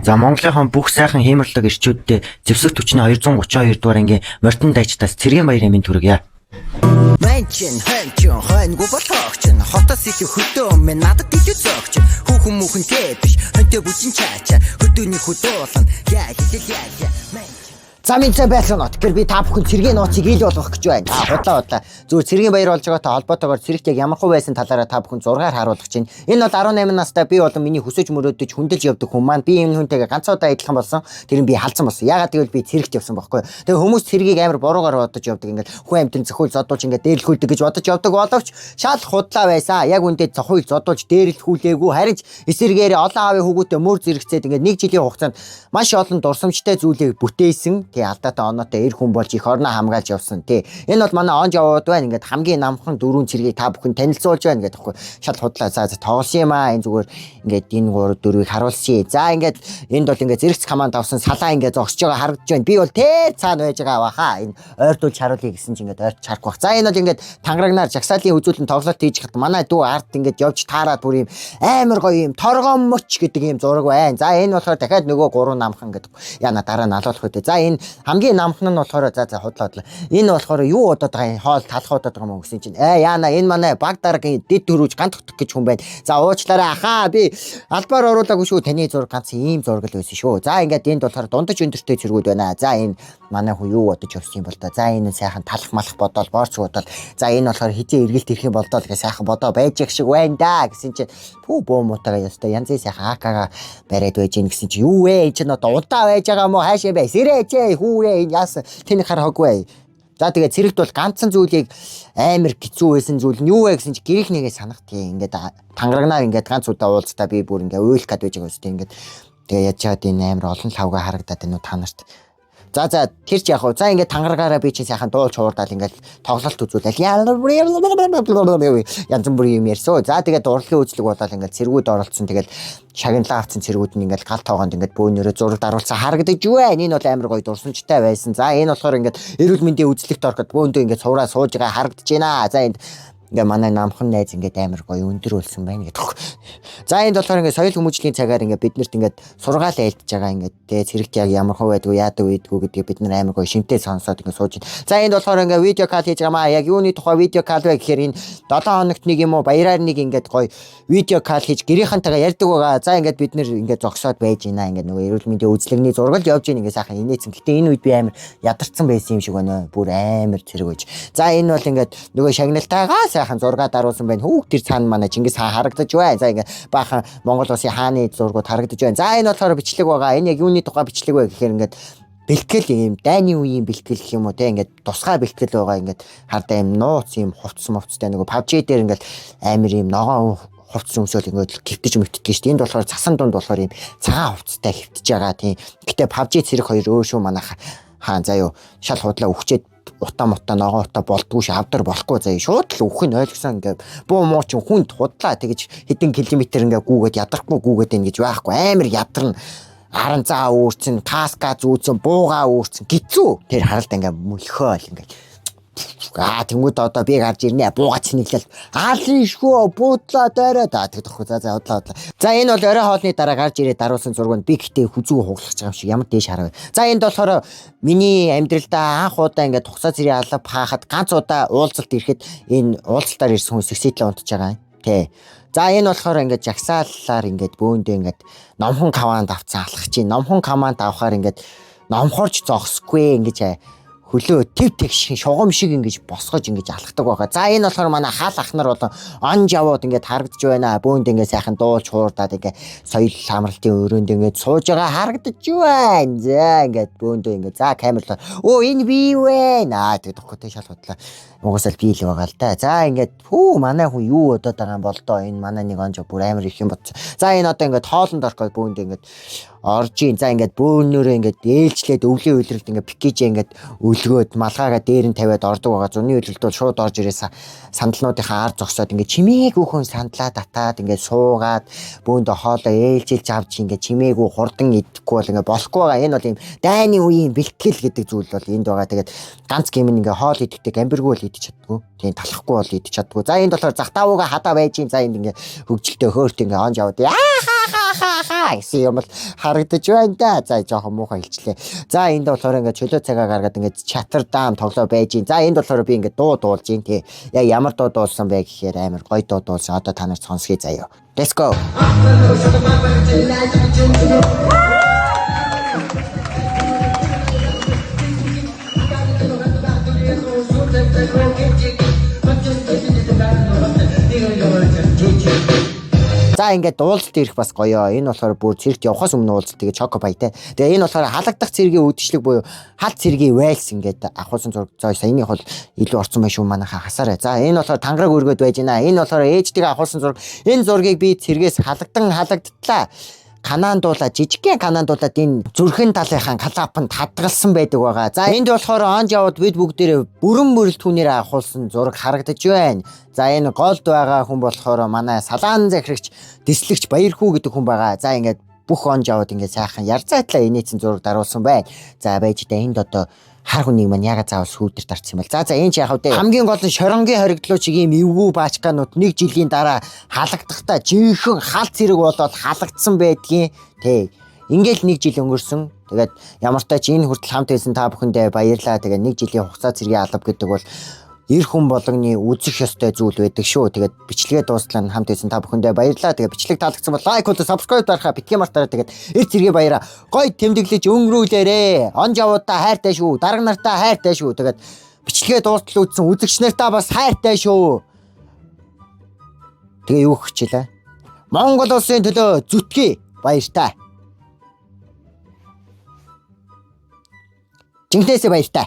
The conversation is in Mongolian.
За Монголынхон бүх сайхан хиймэрлэг ирчүүдтэй зэвсэг түвшний 232 дугаар ангийн Мортон дайчдаас Цэргийн баяр амийн түргье. Мэнчин хэнчин хэнгүй болоогч хотос их хөдөө мэн надад илүү зөөгч хүүхэн мөхөнтэй биш хөнтэй бүжин чаача хөдөөний хөдөөлөн яа За минь байсан нот. Тэгэхээр би та бүхэн цэргийн нууцыг ил болгох гэж байна. Худлаа. Зүгээр цэргийн баяр болж байгаатай холбоотойгоор цэрэгт яг ямар хуу байсан талаараа та бүхэн зургаар харуулах чинь. Энэ бол 18 настай би болон миний хүсэж мөрөөдөж хүндэлж явдаг хүн маань би энэ хүнтэйгээ ганц удаа адилхан болсон. Тэр нь би халдсан болсон. Ягаад гэвэл би цэрэгт явсан байхгүй. Тэгээ хүмүүс цэргийг амар буруугаар бодож явдаг. Ингээд хүн амьтан зохиол зодуулж ингээд дээрлэхүүлдэг гэж бодож явдаг боловч шал худлаа байсан. Яг үндэ зохиол зодуулж дээрлэхүүлээгүй харин эсэргээр олон аавын хүүгүүтэй мөр зэрэгцээд ингээд 1 жилийн хугацаанд маш олон дурсамжтай зүйлийг бүтээсэн. Тий алдаатай оноотой эр хүн болж их орноо хамгаалж явсан. Тий энэ бол манай онж яваад байна. Ингээд хамгийн намхан дөрвөн цэргийг та бүхэн танилцуулж байна гэдэг байхгүй. Шал худлаа. За тоглосон юм аа. Энэ зүгээр ингээд энэ 3 4-ийг харуулъя. За ингээд энд бол ингээд зэрэгц команд авсан салаа ингээд зогсож байгаа харагдаж байна. Би бол тэр цаана байж байгаа баха. Энэ ойртуулж харуулъя гэсэн чинь ингээд ойртож харахгүй бах. За энэ бол ингээд тангарагнаар жагсаалын үзүүлэн тоглолт хийж хат манай дүү арт ингээд явж таараад бүр юм амар гоё юм торгомоч гэдэг юм зураг байна. За энэ болохоор дахиад нөгөө 3 намхан гэдэг. Яна дараа нь алуулах үү. За энэ хамгийн намхан нь болохоор за худлаа. Энэ болохоор юу удаад байгаа юм хоол талах удаад байгаа юм гэсэн чинь яана энэ манай баг дараагийн дэд төрүүж гант утгах гэж хүн байна. За уучлаарай ахаа би албаар оруулаагүй шүү таны зураг ганц ийм зураг л байсан шүү. За ингээд энд болохоор дундаж өндөртэй зэргүүд байна. За энэ манай хүн юу бодож явсан юм бол та. За энэ сайхан талах малах бодоол борч бодоол. За энэ болохоор хизээ эргэлт ирэх юм болдоо гэх сайхан бодоо байж их шиг байна да гэсэн чинь пүү бөө мутагаа ястай янзын сайхан акага бариад байж гин гэсэн чинь юу вэ энэ ч одоо удаа байж байгаа мó хаашаа бай сэрээч хүүрээ яасан тэний харахгүй. За тэгээ цэрэгт бол ганцхан зүйлийг амар хэцүү байсан зүйл нь юу вэ гэсэн чи гэрэх нэгээ санагдтыг ингээд тангарагнаар ингээд ганц удаа уулзтаа би бүр ингээд уйлах гээд байж байгаа үстэй ингээд тэгээ яаж чад энэ амар олон лавга харагдаад байна уу та нарт. За тэр ч яг хөө за ингээд тангарагаараа би чи сайхан дуулж хуурдаал ингээд тоглолт үзүүлэл янз бүрийн юм ярьсан. За тэгээд урлагийн үзлэг бодоод ингээд цэргүүд оролцсон тэгээд шагналаа авсан цэргүүд нь ингээд гал тоогонд ингээд бөөнөрөө зураг даруулсан харагдаж юу вэ? Энэ бол амар гоё дурсамжтай байсан. За энэ болохоор ингээд эрүүл мэндийн үзлэгт ороход бөөндөө ингээд сууraa сууж байгаа харагдаж байна. За энд ингээ манай намхан найз ингээд амар гоё өндөр болсон байна гэдэг. За энд болохоор ингээ соёл хүмүүжлийн цагаар ингээ биднэрт ингээд сургаал ээлдэж байгаа ингээд тэ цэрэгт яг ямар хөө байдгүй яадаг үйдгүү гэдгийг бид нар амар гоё шинтэй сонсоод ингээ сууж байна. За энд болохоор ингээ видео кал хийж байгаа маа. Яг юуны тухай видео кал вэ гэхээр энэ 7 хоногт нэг юм уу баяраар нэг ингээд гоё видео кал хийж гэрийнхантайгаа ярьдаг байгаа. За ингээд бид нэр ингээ зогсоод байж байна. Ингээ нөгөө эрүүл мэндийн үзлэгний зураг л явж ийн ингээ сайхан инээсэн. Гэтэ энэ үед би амар ядарсан байсан юм шиг байна. Бүр амар цэрэг байж. За энэ бол ингээд нөгөө шагналтайгаа сайхан зураг даруулсан байна. Хүүхд тэр цаана манай Чингис хаан харагдаж байна. За ингээ баахан Монгол улсын хааны зургууд харагдаж байна. За энэ болохоор бичлэг байгаа. Энэ яг юуны тухай бичлэг вэ гэхээр ингээд бэлтгэл юм дайны үеийн бэлтгэл гэх юм уу те ингээд тусгай бэлтгэл байгаа. Ингээд хардаа юм нууц юм хувцс мовцтой нөгөө PUBG дээр ингээд амар юм ногоон хувцс өмсөөл ингээд гівтэж мөвтдөг шүү дээ. Энд болохоор цасан дунд болохоор юм цагаан хувцтай хөвтөж байгаа тийм. Гэтэ PUBG цэрэг хоёр өөр шүү манайх хаан заа юу шал худлаа өгчээд утаа мутаа ногоо утаа болдгүй ш авдар болохгүй заа шууд л өөх нь ойлгосон ингээ буу муу ч хүнд худлаа тэгэж хэдэн километр ингээ гүүгээд ядрахгүй гүүгээд ийн гэж байхгүй амар ядарна аран цаа үүрцэн каска зүүцэн бууга үүрцэн гизүү тэр харалт ингээ мөлхөөл ингээ тэнгууд одоо би гарч ирнэ буугач нэглэл аалын шгөө буудлаа дээрээ тэгдэхгүй за удлаа. За энэ бол орой хоолны дараа гарч ирээд даруулсан зургууд би гэтээ хүзүү хуглах байгаа юм шиг ямар дээш харав. За энд болохоор миний амьдралдаа анх удаа ингээд тухсаа цэрийн алба хаахад ганц удаа уулзалт ирэхэд энэ уулзалтаар ирсэн хүн сексэтлээ унтж байгаа юм тий. За энэ болохоор ингээд жагсааллаар ингээд бөөндөө ингээд номхон команд авцсан алхах чинь номхон команд авахаар ингээд номхорч зогсгүй ингэж хөлөө төв тэгш шугам шиг ингэж босгож ингэж алхдаг байгаа. За энэ болохоор манай хаал ах нар болон онж явууд ингэж харагдаж байна. Бөөнд ингэ сайхан дуулж хуурдаад ингэ соёл амралтын өрөөнд ингэ сууж байгаа харагдаж байна. За ингэ бөөндөө ингэ за камерлаа. Оо энэ би вэ? Тэгэхгүй тэ шал бодлоо. Угсаал би л байгаа л да. За ингэ хүү манай хүн юу удаад байгаа юм бол доо энэ манай нэг онж бүр амар их юм бодсон. За энэ одоо ингэ хоолнд ороход бөөнд ингэ орж ийн. За ингээд бөөнөрөө ингээд ээлжлээд өвлийн үйлрэлд ингээд пикэж ингээд өлгөөд малгайгаа дээр нь тавиад ордог байгаа. Зуны үйлрэлд бол шууд орж ирээс сандалнуудынхаа ар зогсоод ингээд чимээгүй хүн сандлаа татаад ингээд суугаад бөөндөө хоолоо ээлжилж авч ингээд чимээгүй хурдан идэхгүй бол ингээд болохгүй байгаа. Энэ бол юм дайны үеийн бэлтгэл гэдэг зүйл бол энд байгаа. Тэгээд ганц гэмн ингээд хоол идэхдээ гамбиргүй л идэж чаддгүй. Тийм талахгүй бол идэж чаддгүй. За энд болохоор зах таавууга хадаа байж ийн. За энд ингээд хөвгөлтэй хөөрт ингээд онж аваад гэсэн юм бол харагдаж байна да. За жоохон муухай хэлчлээ. За энд болохоор ингээд чөлөө цагаа гаргаад ингээд чатардаам тоглоо байж гин. За энд болохоор би ингээд дуу дуулж гин тий. Яг ямар дуу дуулсан бэ гэхээр амар гоё дуу дуулсан. Одоо та нар сонсгий заяа. Let's go. За ингээд уулзалт ирэх бас гоё. Энэ болохоор бүр цэрэгт явахаас өмнө уулзалт тэгээ чоко бай те. Тэгээ энэ болохоор халагдах цэрэгийн үдшилэг буюу хал цэрэгийн вайлс ингээд авахсан зураг. За саяных бол илүү орцсон байх шүү манайха хасаарай. За энэ болохоор тангараг өргөд байж байна. Энэ болохоор ээжтэйгээ авахсан зураг. Энэ зургийг би цэргээс халагдтлаа. Канаандуулаад жижигхэн канаандуулаад энэ зүрхэн талынхаа калапанд хадгалсан байдаг байгаа. За энд болохоор онж яваад бид бүгдээрээ бүрэн бүрэлдэхүүнээр авахулсан зураг харагдаж байна. За энэ голд байгаа хүн болохоор манай салаан захирагч Дэслэгч Баярхүү гэдэг хүн байгаа. За ингээд бүх онж яваад ингээд сайхан ярзаатлаа инээсэн зураг даруулсан байна. За байж та энд одоо хар хүнийг маань ягаад заавал сүүдэр дарцсан юм бол. За энэ ч яг хөдөө хамгийн гол нь шоронгийн хоригдлоо чигийн эвгүй баачканууд нэг жилийн дараа халагдахтаа жинхэнэ хал цэрэг болоод халагдсан байдгийн. Тэ. Ингээл нэг жил өнгөрсөн. Тэгээд ямар ч тач энэ хүртэл хамт байсан та бүхэндээ баярлалаа. Тэгээд нэг жилийн хугацаа цэргийн алба гэдэг бол эр хүн болгоны үзэх ёстой зүйл байдаг шүү. Тэгээд бичлэгээ дуустлаа хамт байсан та бүхэндээ баярлалаа. Тэгээд бичлэг таалагдсан бол лайк болоо subscribe дарахаа битгий мартаарай. Тэгээд эр цэргээ баяраа гоё тэмдэглэж өнгөрүүлээрэ. Он жавуудаа хайртай шүү. Дарга нартаа хайртай шүү. Тэгээд бичлэгээ дуустал үзсэн үзэгч нартаа бас хайртай шүү. Тэгээ юу хичээлээ? Монгол улсын төлөө зүтгэе. Баяртай. Жинхнээсээ баяртай.